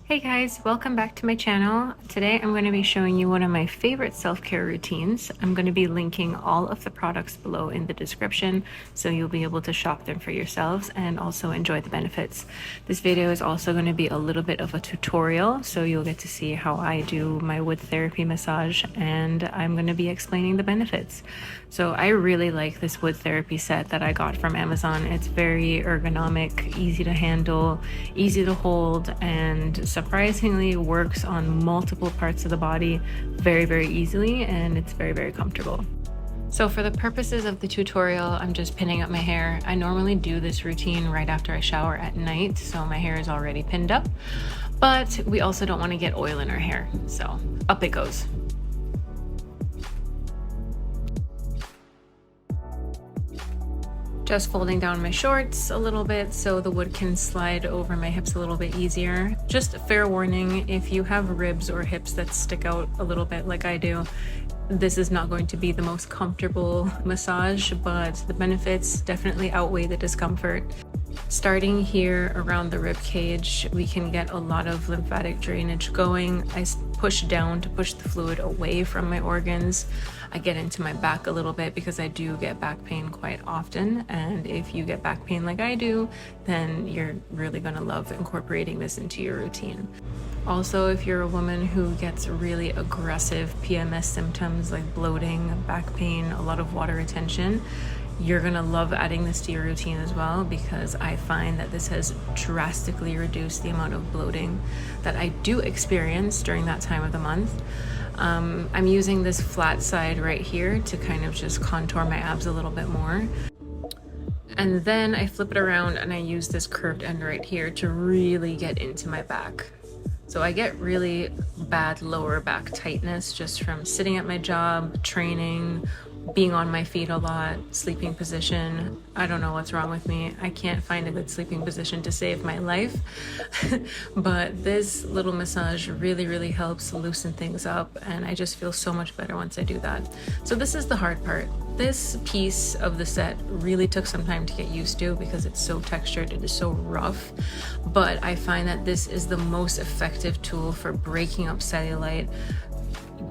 Hey guys, welcome back to my channel. Today I'm going to be showing you one of my favorite self-care routines. I'm going to be linking all of the products below in the description so you'll be able to shop them for yourselves and also enjoy the benefits. This video is also going to be a little bit of a tutorial, so you'll get to see how I do my wood therapy massage, and I'm going to be explaining the benefits. So I really like this wood therapy set that I got from Amazon. It's very ergonomic, easy to handle, easy to hold, and surprisingly works on multiple parts of the body very easily, and it's very comfortable. So for the purposes of the tutorial, I'm just pinning up my hair. I normally do this routine right after I shower at night, so my hair is already pinned up, but we also don't want to get oil in our hair, so up it goes. Just folding down my shorts a little bit so the wood can slide over my hips a little bit easier. Just a fair warning, if you have ribs or hips that stick out a little bit like I do, this is not going to be the most comfortable massage, but the benefits definitely outweigh the discomfort. Starting here around the rib cage, we can get a lot of lymphatic drainage going. I push down to push the fluid away from my organs. I get into my back a little bit because I do get back pain quite often, and if you get back pain like I do, then you're really gonna love incorporating this into your routine. Also, if you're a woman who gets really aggressive PMS symptoms like bloating, back pain, a lot of water retention, you're gonna love adding this to your routine as well, because I find that this has drastically reduced the amount of bloating that I do experience during that time of the month. I'm using this flat side right here to kind of just contour my abs a little bit more. And then I flip it around and I use this curved end right here to really get into my back. So I get really bad lower back tightness just from sitting at my job, training, being on my feet a lot, sleeping position. I don't know what's wrong with me. I can't find a good sleeping position to save my life. But this little massage really helps loosen things up, and I just feel so much better once I do that. So this is the hard part. This piece of the set really took some time to get used to because it's so textured, it is so rough. But I find that this is the most effective tool for breaking up cellulite,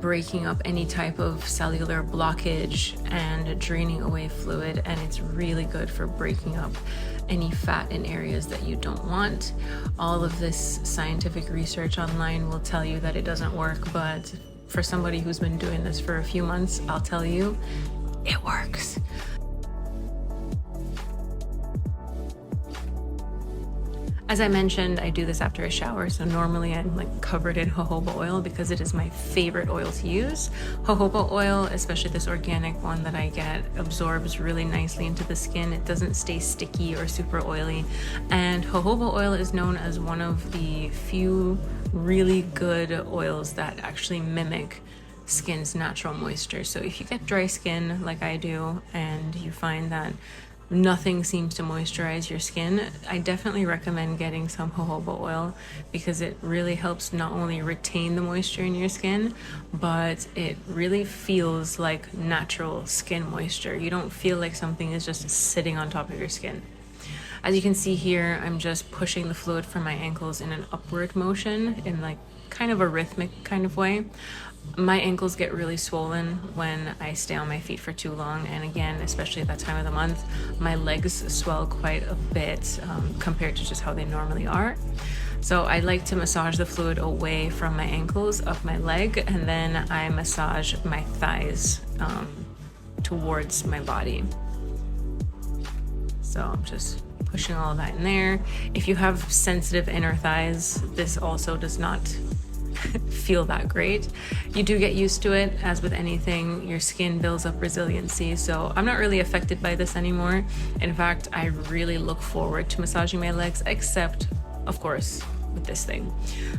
breaking up any type of cellular blockage, and draining away fluid, and it's really good for breaking up any fat in areas that you don't want. All of this scientific research online will tell you that it doesn't work, but for somebody who's been doing this for a few months, I'll tell you, it works. As I mentioned, I do this after a shower, so normally I'm like covered in jojoba oil because it is my favorite oil to use. Jojoba oil, especially this organic one that I get, absorbs really nicely into the skin. It doesn't stay sticky or super oily. And jojoba oil is known as one of the few really good oils that actually mimic skin's natural moisture. So if you get dry skin like I do and you find that nothing seems to moisturize your skin, I definitely recommend getting some jojoba oil because it really helps not only retain the moisture in your skin, but it really feels like natural skin moisture. You don't feel like something is just sitting on top of your skin. As you can see here, I'm just pushing the fluid from my ankles in an upward motion in like kind of a rhythmic kind of way. My ankles get really swollen when I stay on my feet for too long, and again, especially at that time of the month, my legs swell quite a bit compared to just how they normally are. So I like to massage the fluid away from my ankles, up my leg, and then I massage my thighs towards my body. So I'm just pushing all of that in there. If you have sensitive inner thighs, this also does not feel that great. You do get used to it. As with anything, your skin builds up resiliency, so I'm not really affected by this anymore. In fact, I really look forward to massaging my legs, except of course with this thing.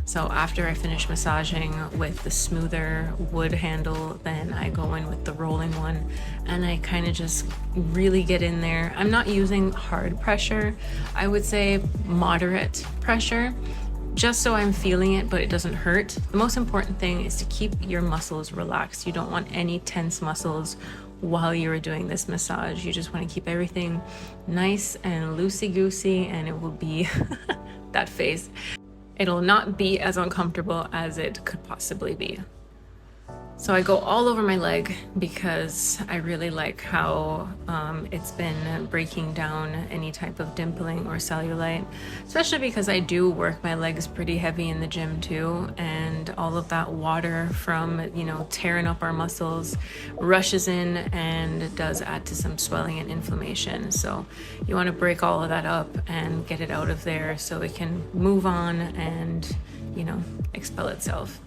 So after I finish massaging with the smoother wood handle, then I go in with the rolling one and I kind of just really get in there. I'm not using hard pressure, I would say moderate pressure, just so I'm feeling it, but it doesn't hurt. The most important thing is to keep your muscles relaxed. You don't want any tense muscles while you're doing this massage. You just want to keep everything nice and loosey-goosey, and it will be that face. it'll not be as uncomfortable as it could possibly be. So I go all over my leg because I really like how it's been breaking down any type of dimpling or cellulite, especially because I do work my legs pretty heavy in the gym too, and all of that water from, you know, tearing up our muscles rushes in and does add to some swelling and inflammation. So you want to break all of that up and get it out of there so it can move on and, you know, expel itself.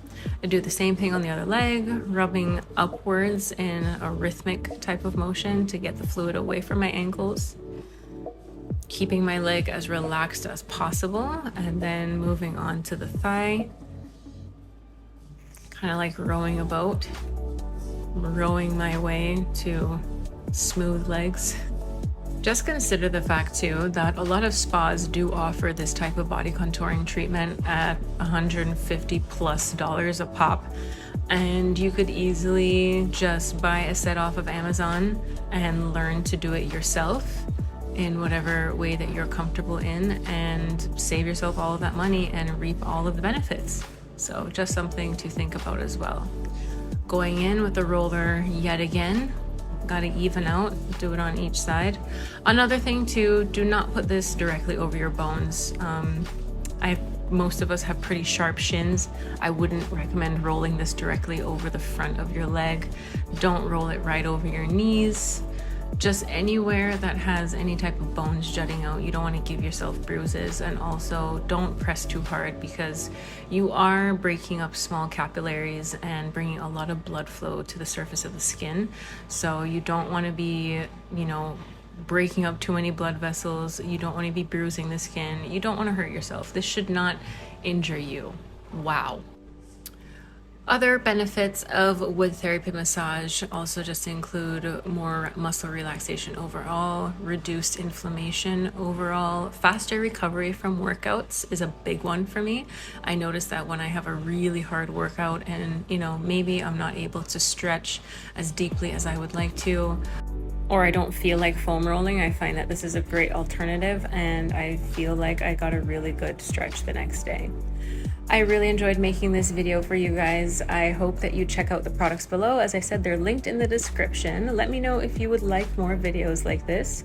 I do the same thing on the other leg, rubbing upwards in a rhythmic type of motion to get the fluid away from my ankles, keeping my leg as relaxed as possible, and then moving on to the thigh, kind of like rowing a boat, rowing my way to smooth legs. Just consider the fact too that a lot of spas do offer this type of body contouring treatment at $150+ a pop, and you could easily just buy a set off of Amazon and learn to do it yourself in whatever way that you're comfortable in, and save yourself all of that money and reap all of the benefits. So just something to think about as well. Going in with the roller yet again. Got to even out, do it on each side. Another thing too, do not put this directly over your bones. Most of us have pretty sharp shins. I wouldn't recommend rolling this directly over the front of your leg. Don't roll it right over your knees. Just anywhere that has any type of bones jutting out. You don't want to give yourself bruises, and also don't press too hard because you are breaking up small capillaries and bringing a lot of blood flow to the surface of the skin. So you don't want to be, you know, breaking up too many blood vessels. You don't want to be bruising the skin. You don't want to hurt yourself. This should not injure you. Wow. Other benefits of wood therapy massage also just include more muscle relaxation overall, reduced inflammation overall, faster recovery from workouts is a big one for me. I notice that when I have a really hard workout and, you know, maybe I'm not able to stretch as deeply as I would like to, or I don't feel like foam rolling, I find that this is a great alternative, and I feel like I got a really good stretch the next day. I really enjoyed making this video for you guys. I hope that you check out the products below. As I said, they're linked in the description. Let me know if you would like more videos like this.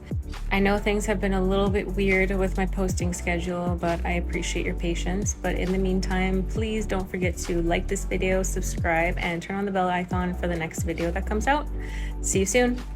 I know things have been a little bit weird with my posting schedule, but I appreciate your patience. But in the meantime, please don't forget to like this video, subscribe, and turn on the bell icon for the next video that comes out. See you soon.